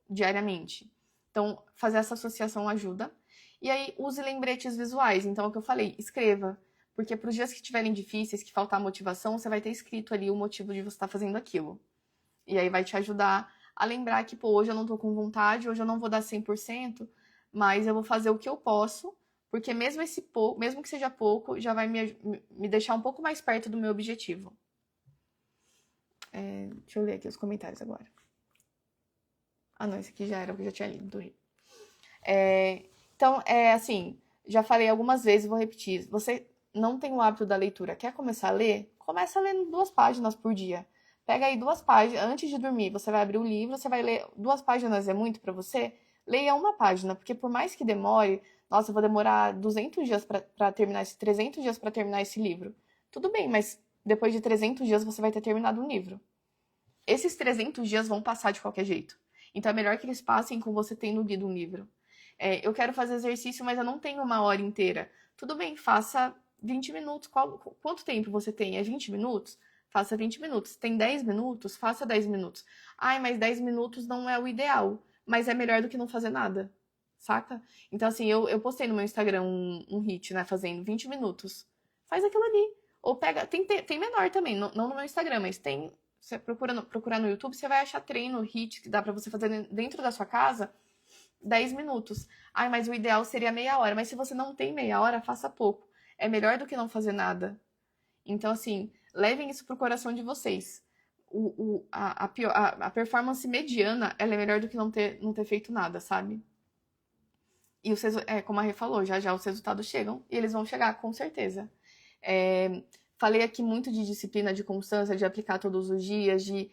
diariamente. Então, fazer essa associação ajuda. E aí, use lembretes visuais. Então, é o que eu falei, escreva. Porque para os dias que estiverem difíceis, que faltar motivação, você vai ter escrito ali o motivo de você estar fazendo aquilo. E aí vai te ajudar a lembrar que, pô, hoje eu não tô com vontade, hoje eu não vou dar 100%, mas eu vou fazer o que eu posso, porque mesmo mesmo que seja pouco, já vai me deixar um pouco mais perto do meu objetivo. Deixa eu ler aqui os comentários agora. Ah, não, esse aqui já era o que eu já tinha lido do Rio. Então, assim, já falei algumas vezes, vou repetir. Você não tem o hábito da leitura, quer começar a ler? Começa lendo 2 páginas por dia. Pega aí 2 páginas, antes de dormir, você vai abrir um livro, você vai ler 2 páginas, é muito pra você? Leia 1 página, porque por mais que demore, nossa, eu vou demorar 200 dias pra terminar 300 dias pra terminar esse livro. Tudo bem, mas depois de 300 dias você vai ter terminado um livro. Esses 300 dias vão passar de qualquer jeito. Então é melhor que eles passem com você tendo lido um livro. Eu quero fazer exercício, mas eu não tenho uma hora inteira. Tudo bem, faça 20 minutos. Quanto tempo você tem? É 20 minutos? Faça 20 minutos. Tem 10 minutos? Faça 10 minutos. Ai, mas 10 minutos não é o ideal. Mas é melhor do que não fazer nada. Saca? Então, assim, eu postei no meu Instagram um hit, né? Fazendo 20 minutos. Faz aquilo ali. Ou pega. Tem menor também, não no meu Instagram, mas tem. Você procurar no YouTube, você vai achar treino, hit, que dá pra você fazer dentro da sua casa 10 minutos. Ai, mas o ideal seria meia hora. Mas se você não tem meia hora, faça pouco. É melhor do que não fazer nada. Então, assim, levem isso pro coração de vocês. A performance mediana, ela é melhor do que não ter feito nada, sabe? E como a Rê falou, já já os resultados chegam e eles vão chegar, com certeza. Falei aqui muito de disciplina, de constância, de aplicar todos os dias, de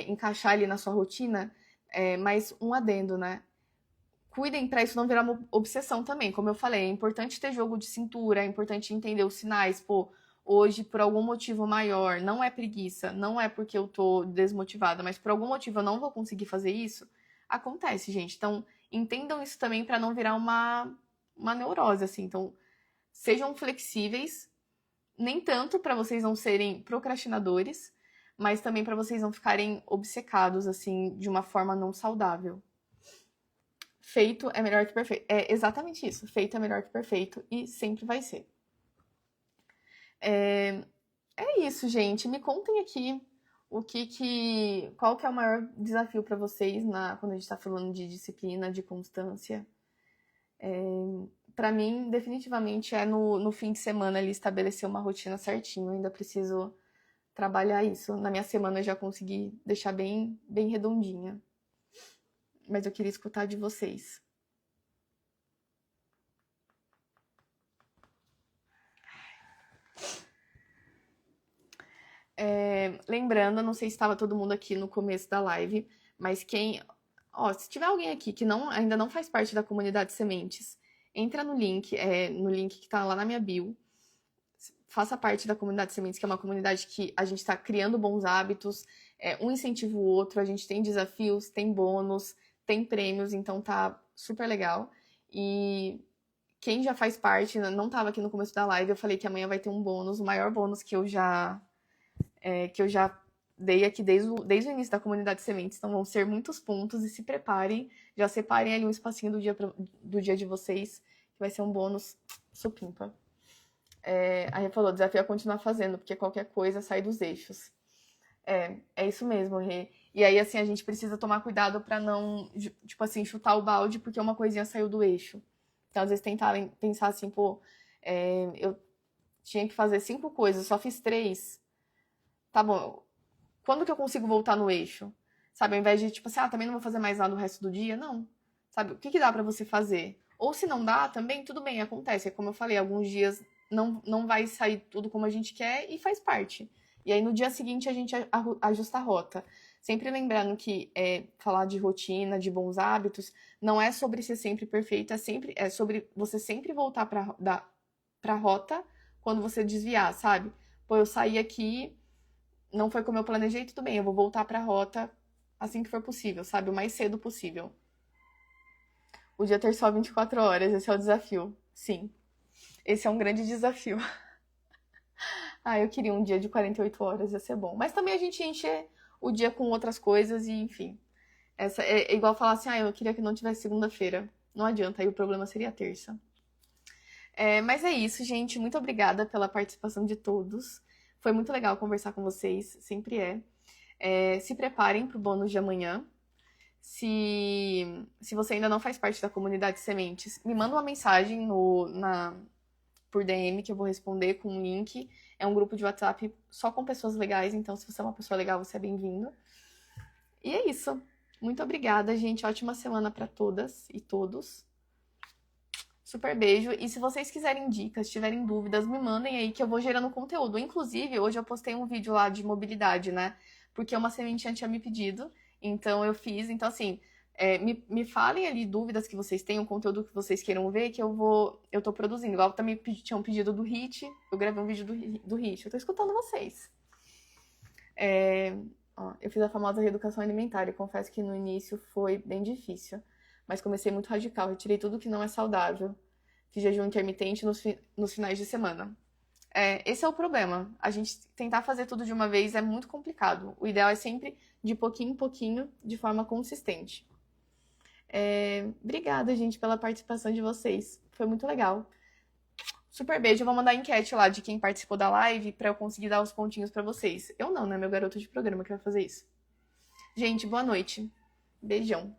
encaixar ali na sua rotina, mas um adendo, né? Cuidem para isso não virar uma obsessão também. Como eu falei, é importante ter jogo de cintura, é importante entender os sinais. Pô, hoje, por algum motivo maior, não é preguiça, não é porque eu tô desmotivada, mas por algum motivo eu não vou conseguir fazer isso. Acontece, gente. Então, entendam isso também para não virar uma neurose, assim. Então, sejam flexíveis, nem tanto para vocês não serem procrastinadores, mas também para vocês não ficarem obcecados, assim, de uma forma não saudável. Feito é melhor que perfeito. É exatamente isso. Feito é melhor que perfeito e sempre vai ser. É isso, gente. Me contem aqui qual que é o maior desafio para vocês quando a gente está falando de disciplina, de constância. Para mim, definitivamente é no fim de semana ali estabelecer uma rotina certinho. Eu ainda preciso trabalhar isso. Na minha semana eu já consegui deixar bem, bem redondinha. Mas eu queria escutar de vocês. Lembrando, não sei se estava todo mundo aqui no começo da live, mas se tiver alguém aqui que ainda não faz parte da comunidade Sementes, entra no link que está lá na minha bio, faça parte da comunidade Sementes, que é uma comunidade que a gente está criando bons hábitos, um incentiva o outro, a gente tem desafios, tem bônus, tem prêmios, então tá super legal. E quem já faz parte, não estava aqui no começo da live, eu falei que amanhã vai ter um bônus, o maior bônus que eu já dei aqui desde o início da comunidade Sementes. Então vão ser muitos pontos e se preparem, já separem ali um espacinho do dia de vocês, que vai ser um bônus supimpa. A Rê falou, desafio é continuar fazendo, porque qualquer coisa sai dos eixos. É isso mesmo, Rê. E aí, assim, a gente precisa tomar cuidado pra não, tipo assim, chutar o balde porque uma coisinha saiu do eixo. Então, às vezes, tentarem pensar assim, pô, eu tinha que fazer 5 coisas, só fiz 3. Tá bom, quando que eu consigo voltar no eixo? Sabe, ao invés de, tipo assim, também não vou fazer mais nada o resto do dia, não. Sabe, o que dá pra você fazer? Ou se não dá, também, tudo bem, acontece. Como eu falei, alguns dias não vai sair tudo como a gente quer e faz parte. E aí, no dia seguinte, a gente ajusta a rota. Sempre lembrando que falar de rotina, de bons hábitos, não é sobre ser sempre perfeito, é sobre você sempre voltar pra rota quando você desviar, sabe? Pô, eu saí aqui, não foi como eu planejei, tudo bem, eu vou voltar pra rota assim que for possível, sabe? O mais cedo possível. O dia ter só 24 horas, esse é o desafio. Sim, esse é um grande desafio. Eu queria um dia de 48 horas, ia ser bom. Mas também a gente enche o dia com outras coisas e, enfim. É igual falar assim, eu queria que não tivesse segunda-feira. Não adianta, aí o problema seria terça. Mas é isso, gente. Muito obrigada pela participação de todos. Foi muito legal conversar com vocês, sempre é. Se preparem para o bônus de amanhã. Se você ainda não faz parte da comunidade Sementes, me manda uma mensagem por DM que eu vou responder com um link. É um grupo de WhatsApp só com pessoas legais, então se você é uma pessoa legal, você é bem-vindo. E é isso. Muito obrigada, gente. Ótima semana para todas e todos. Super beijo. E se vocês quiserem dicas, tiverem dúvidas, me mandem aí que eu vou gerando conteúdo. Inclusive, hoje eu postei um vídeo lá de mobilidade, né? Porque uma sementinha tinha me pedido. Então eu fiz. Então, assim, Me falem ali dúvidas que vocês tenham, conteúdo que vocês queiram ver, que eu tô produzindo. Igual também tinham pedido do HIIT, eu gravei um vídeo do HIIT. Eu tô escutando vocês. Eu fiz a famosa reeducação alimentar e confesso que no início foi bem difícil. Mas comecei muito radical, retirei tudo que não é saudável. Fiz jejum intermitente nos finais de semana. Esse é o problema. A gente tentar fazer tudo de uma vez é muito complicado. O ideal é sempre de pouquinho em pouquinho, de forma consistente. Obrigada, gente, pela participação de vocês. Foi muito legal. Super beijo. Eu vou mandar a enquete lá de quem participou da live pra eu conseguir dar os pontinhos pra vocês. Eu não, né? Meu garoto de programa que vai fazer isso. Gente, boa noite. Beijão.